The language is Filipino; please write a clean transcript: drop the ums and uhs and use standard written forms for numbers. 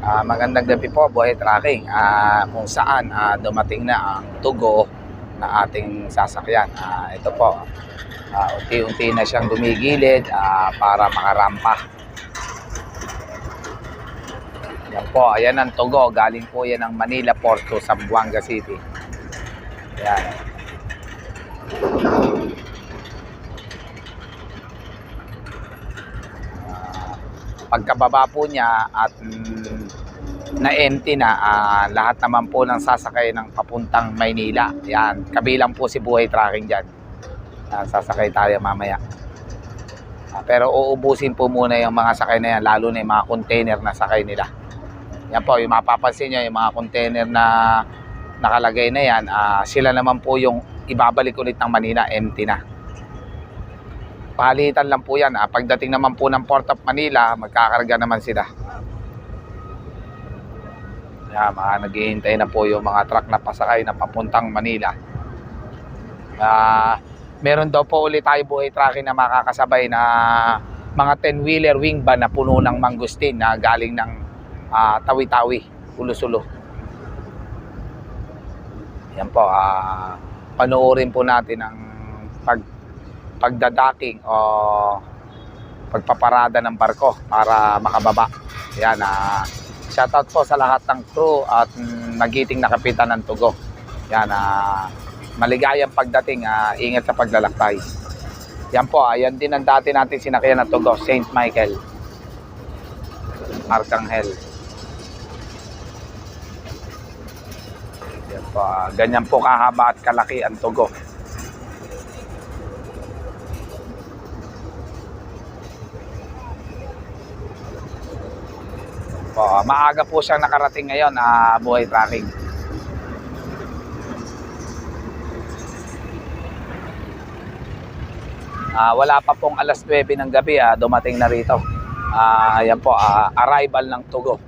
Magandang gabi po, Buhay Tracking. Kung saan dumating na ang tugo na ating sasakyan. Ito po, unti-unti na siyang dumigilid para makarampa. Yan po, ayan ang tugo. Galing po yan ng Manila Port to Zamboanga City. Yan. Pagkababa po niya at na-empty na, lahat naman po ng sasakay ng papuntang Maynila. Yan, kabilang po si Buhay Tracking dyan. Sasakay tayo mamaya. Pero uubusin po muna yung mga sakay na yan, lalo na yung mga container na sakay nila. Yan po, yung mapapansin nyo, yung mga container na nakalagay na yan, sila naman po yung ibabalik ulit ng Manila, empty na. Palitan lang po yan. Pagdating naman po ng Port of Manila, magkakarga naman sila. Yan, naghihintay na po yung mga truck na pasakay na papuntang Manila. Meron daw po ulit tayo Buhay Tracking na makakasabay na mga 10-wheeler wing van na puno ng mangustin na galing ng Tawi-Tawi, Ulo-Sulo. Yan po, panoorin po natin ang pagdadaking o pagpaparada ng barko para makababa. Yan, shoutout po sa lahat ng crew at nagiting na kapitan ng tugo. Yan, maligayang pagdating, ingat sa paglalakbay. Yan po, yan din ang dati natin sinakyan ng tugo, St. Michael Arcangel. Yan po, ganyan po kahaba at kalaki ang tugo. Maaga po siyang nakarating ngayon, Buhay Tracking. Wala pa pong alas 9 ng gabi, dumating na rito. Yan po, arrival ng tugo.